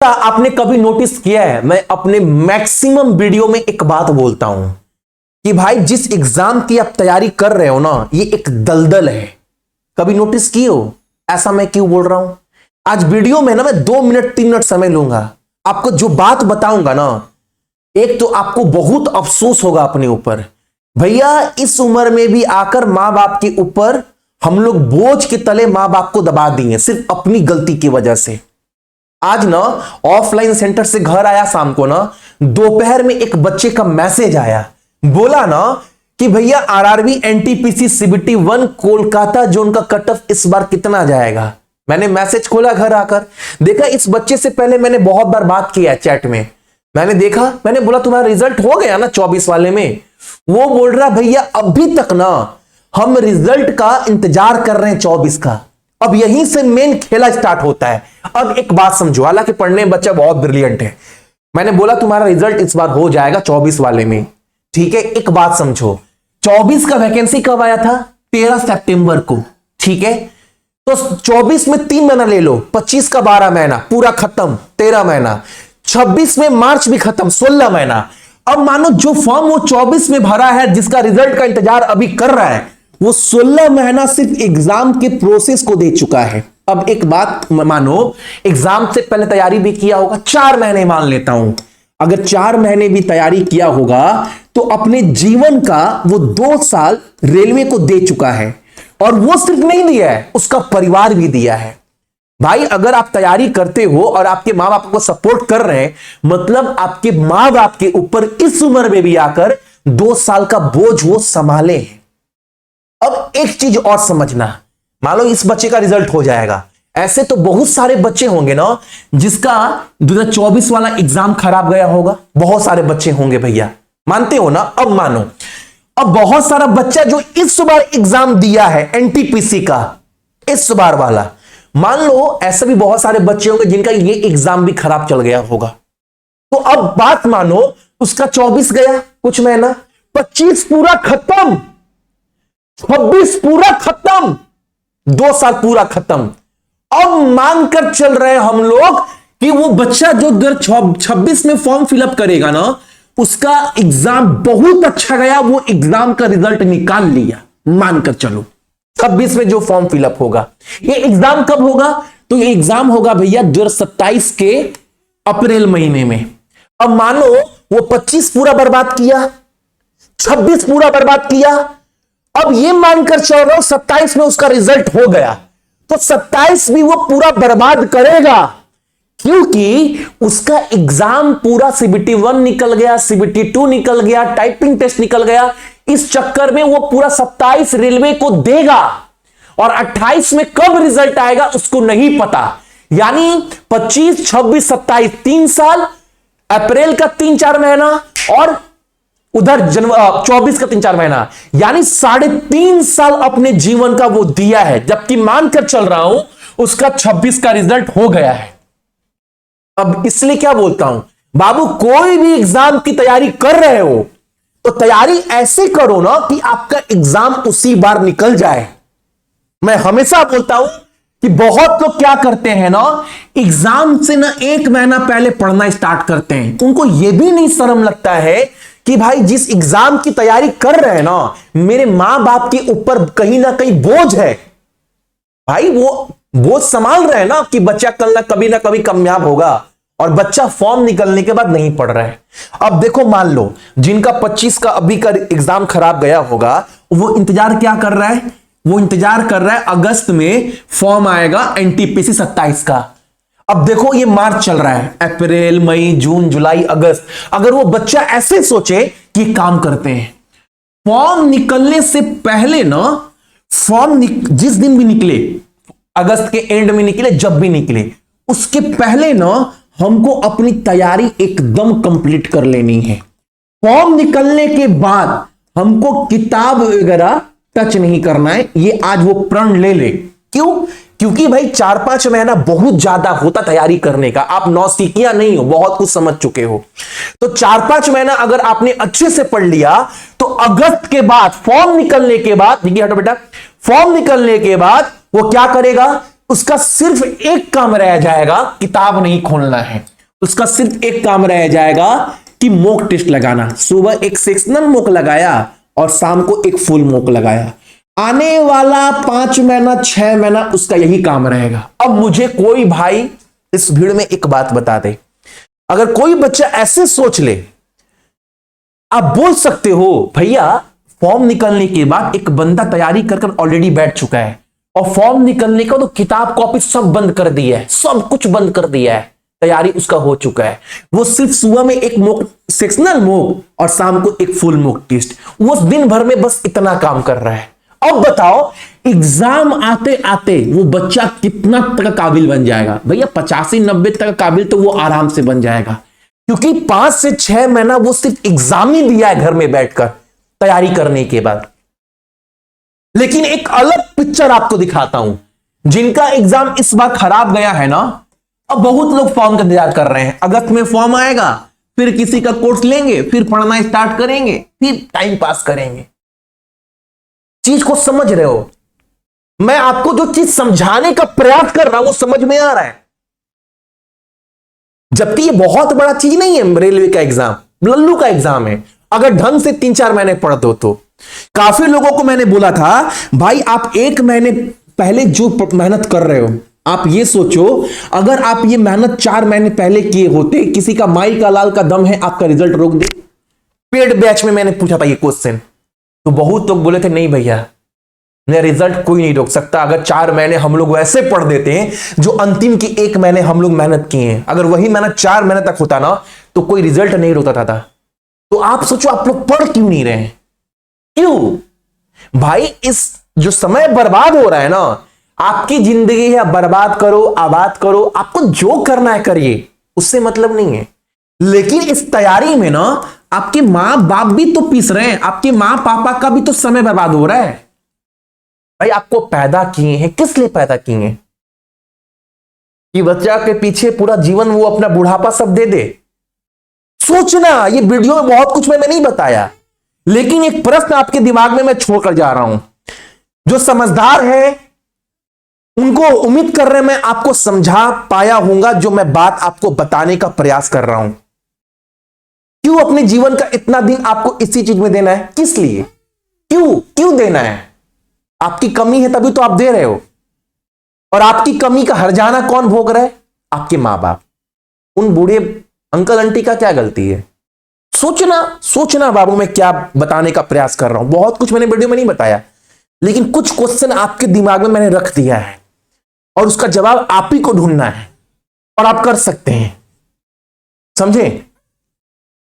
आपने कभी नोटिस किया है, मैं अपने मैक्सिमम वीडियो में एक बात बोलता हूं कि भाई जिस एग्जाम की आप तैयारी कर रहे हो ना, ये एक दलदल है। कभी नोटिस किए हो? ऐसा मैं क्यों बोल रहा हूं? आज वीडियो में ना मैं 2 मिनट 3 मिनट समय लूंगा, आपको जो बात बताऊंगा ना, एक तो आपको बहुत अफसोस होगा अपने ऊपर। भैया इस उम्र में भी आकर मां बाप के ऊपर हम लोग बोझ के तले मां बाप को दबा दिए सिर्फ अपनी गलती की वजह से। आज ना ऑफलाइन सेंटर से घर आया शाम को ना, दोपहर में एक बच्चे का मैसेज आया, बोला ना कि भैया RRB NTPC CBT 1 Kolkata zone का कट ऑफ इस बार कितना जाएगा। मैंने मैसेज खोला, घर आकर देखा, इस बच्चे से पहले मैंने बहुत बार बात किया चैट में। मैंने देखा, मैंने बोला तुम्हारा रिजल्ट हो गया ना 24 वाले में? वो बोल रहा भैया अभी तक ना हम रिजल्ट का इंतजार कर रहे हैं 24 का। अब यहीं से मेन खेला स्टार्ट होता है। अब एक बात समझो, हालांकि पढ़ने में बच्चा बहुत ब्रिलियंट है, मैंने बोला तुम्हारा रिजल्ट इस बार हो जाएगा 24 वाले में, ठीक है। एक बात समझो, 24 का वैकेंसी कब आया था? 13 सितंबर को, ठीक है। तो 24 में 3 महीना ले लो, 25 का 12 महीना पूरा खत्म, 13 महीना, 26 में मार्च भी खत्म, 16 महीना। अब मानो जो फॉर्म वो 24 में भरा है, जिसका रिजल्ट का इंतजार अभी कर रहा है, वो 16 महीना सिर्फ एग्जाम के प्रोसेस को दे चुका है। अब एक बात मानो, एग्जाम से पहले तैयारी भी किया होगा, 4 महीने मान लेता हूं, अगर 4 महीने भी तैयारी किया होगा तो अपने जीवन का वो 2 साल रेलवे को दे चुका है। और वो सिर्फ नहीं दिया है, उसका परिवार भी दिया है। भाई अगर आप तैयारी करते हो और आपके मां बाप को सपोर्ट कर रहे हैं, मतलब आपके मां बाप के ऊपर इस उम्र में भी आकर 2 साल का बोझ वो संभाले हैं। अब एक चीज और समझना, मान लो इस बच्चे का रिजल्ट हो जाएगा, ऐसे तो बहुत सारे बच्चे होंगे ना जिसका 2024 वाला एग्जाम खराब गया होगा, बहुत सारे बच्चे होंगे भैया, मानते हो ना? अब मानो, अब बहुत सारा बच्चा जो इस बार एग्जाम दिया है एनटीपीसी का, इस बार वाला, मान लो ऐसे भी बहुत सारे बच्चे होंगे जिनका ये एग्जाम भी खराब चल गया होगा। तो अब बात मानो, उसका 24 गया कुछ महीना, 25 पूरा खत्म, 26 पूरा खत्म, 2 साल पूरा खत्म। अब मानकर चल रहे हैं हम लोग कि वो बच्चा जो 2026 में फॉर्म फिलअप करेगा ना, उसका एग्जाम बहुत अच्छा गया, वो एग्जाम का रिजल्ट निकाल लिया, मानकर चलो 26 में जो फॉर्म फिलअप होगा। ये एग्जाम कब होगा? तो ये एग्जाम होगा भैया 2027 के अप्रैल महीने में। अब मानो वो 25 पूरा बर्बाद किया, 26 पूरा बर्बाद किया, अब ये मानकर चल रहा हूं 27 में उसका रिजल्ट हो गया, तो 27 भी वो पूरा बर्बाद करेगा, क्योंकि उसका एग्जाम पूरा सीबीटी 1 निकल गया, सीबीटी 2 निकल गया, टाइपिंग टेस्ट निकल गया। इस चक्कर में वो पूरा 27 रेलवे को देगा और 28 में कब रिजल्ट आएगा उसको नहीं पता। यानी 25, 26, 27 3 साल, अप्रैल का 3-4 महीना और उधर 24 का 3-4 महीना, यानी 3.5 साल अपने जीवन का वो दिया है। जबकि मानकर चल रहा हूं उसका 26 का रिजल्ट हो गया है। अब इसलिए क्या बोलता हूं, बाबू कोई भी एग्जाम की तैयारी कर रहे हो तो तैयारी ऐसे करो ना कि आपका एग्जाम उसी बार निकल जाए। मैं हमेशा बोलता हूं कि बहुत लोग क्या करते हैं ना, एग्जाम से ना 1 महीना पहले पढ़ना स्टार्ट करते हैं। उनको यह भी नहीं शर्म लगता है कि भाई जिस एग्जाम की तैयारी कर रहे हैं ना, मेरे मां बाप के ऊपर कहीं ना कहीं बोझ है। भाई वो बोझ संभाल रहे हैं ना कि बच्चा कल ना कभी कामयाब होगा, और बच्चा फॉर्म निकलने के बाद नहीं पढ़ रहा है। अब देखो, मान लो जिनका 25 का अभी का एग्जाम खराब गया होगा, वो इंतजार क्या कर रहा है? वो इंतजार कर रहा है अगस्त में फॉर्म आएगा एनटीपीसी 27 का। अब देखो ये मार्च चल रहा है, अप्रैल, मई, जून, जुलाई, अगस्त। अगर वो बच्चा ऐसे सोचे कि काम करते हैं, फॉर्म निकलने से पहले ना, फॉर्म जिस दिन भी निकले, अगस्त के एंड में निकले, जब भी निकले, उसके पहले ना हमको अपनी तैयारी एकदम कंप्लीट कर लेनी है। फॉर्म निकलने के बाद हमको किताब वगैरह टच नहीं करना है, ये आज वो प्रण ले ले। क्यों? क्योंकि भाई 4-5 महीना बहुत ज्यादा होता तैयारी करने का। आप नौसिखिया नहीं हो, बहुत कुछ समझ चुके हो। तो 4-5 महीना अगर आपने अच्छे से पढ़ लिया तो अगस्त के बाद फॉर्म निकलने के बाद, देखिए हटो बेटा, फॉर्म निकलने के बाद वो क्या करेगा? उसका सिर्फ एक काम रह जाएगा, किताब नहीं खोलना है। उसका सिर्फ एक काम रह जाएगा कि मॉक टेस्ट लगाना। सुबह एक सेक्शनल मॉक लगाया और शाम को एक फुल मॉक लगाया। आने वाला 5 महीना 6 महीना उसका यही काम रहेगा। अब मुझे कोई भाई इस भीड़ में एक बात बता दे, अगर कोई बच्चा ऐसे सोच ले, आप बोल सकते हो भैया फॉर्म निकलने के बाद एक बंदा तैयारी कर ऑलरेडी बैठ चुका है और फॉर्म निकलने का तो किताब कॉपी सब बंद कर दिया है, सब कुछ बंद कर दिया है, तैयारी उसका हो चुका है। वो सिर्फ सुबह में एक मॉक सेक्शनल मॉक और शाम को एक फुल मॉक टेस्ट, वो दिन भर में बस इतना काम कर रहा है। अब बताओ एग्जाम आते आते वो बच्चा कितना तक काबिल बन जाएगा? भैया 85-90 तक काबिल तो वो आराम से बन जाएगा, क्योंकि 5 से 6 महीना वो सिर्फ एग्जाम ही दिया है घर में बैठकर तैयारी करने के बाद। लेकिन एक अलग पिक्चर आपको दिखाता हूं, जिनका एग्जाम इस बार खराब गया है ना, अब बहुत लोग फॉर्म का इंतजार कर रहे हैं। अगस्त में फॉर्म आएगा, फिर किसी का कोर्स लेंगे, फिर पढ़ना स्टार्ट करेंगे, फिर टाइम पास करेंगे। चीज को समझ रहे हो? मैं आपको जो चीज समझाने का प्रयास कर रहा हूं वो समझ में आ रहा है। जबकि ये बहुत बड़ा चीज नहीं है, रेलवे का एग्जाम लल्लू का एग्जाम है। अगर ढंग से 3-4 महीने पढ़ दो तो। काफी लोगों को मैंने बोला था भाई आप 1 महीने पहले जो मेहनत कर रहे हो, आप ये सोचो अगर आप ये मेहनत 4 महीने पहले किए होते, किसी का माई का लाल का दम है आपका रिजल्ट रोक दे। पेड बैच में मैंने पूछा था ये क्वेश्चन, तो बहुत लोग बोले थे नहीं भैया मेरा रिजल्ट कोई नहीं रोक सकता। अगर 4 महीने हम लोग वैसे पढ़ देते हैं जो अंतिम की 1 महीने हम लोग मेहनत किए हैं, अगर वही मेहनत 4 महीने तक होता ना तो कोई रिजल्ट नहीं रोकता था। तो आप सोचो आप लोग पढ़ क्यों नहीं रहे? क्यों भाई? इस जो समय बर्बाद हो रहा है ना, आपकी जिंदगी है, बर्बाद करो आबाद करो, आपको जो करना है करिए, उससे मतलब नहीं है। लेकिन इस तैयारी में ना आपके मां बाप भी तो पीस रहे हैं, आपके मां पापा का भी तो समय बर्बाद हो रहा है। भाई आपको पैदा किए हैं, किस लिए पैदा किए हैं? कि बच्चा के पीछे पूरा जीवन वो अपना बुढ़ापा सब दे दे? सोचना, ये वीडियो में बहुत कुछ मैंने नहीं बताया, लेकिन एक प्रश्न आपके दिमाग में मैं छोड़कर जा रहा हूं। जो समझदार है उनको उम्मीद कर रहे मैं आपको समझा पाया हूंगा जो मैं बात आपको बताने का प्रयास कर रहा हूं। क्यों अपने जीवन का इतना दिन आपको इसी चीज में देना है? किस लिए? क्यों देना है? आपकी कमी है तभी तो आप दे रहे हो। और आपकी कमी का हर्जाना कौन भोग रहा है? आपके मां बाप। उन बूढ़े अंकल आंटी का क्या गलती है? सोचना बाबू, मैं क्या बताने का प्रयास कर रहा हूं। बहुत कुछ मैंने वीडियो में नहीं बताया, लेकिन कुछ क्वेश्चन आपके दिमाग में मैंने रख दिया है और उसका जवाब आप ही को ढूंढना है, और आप कर सकते हैं। समझे?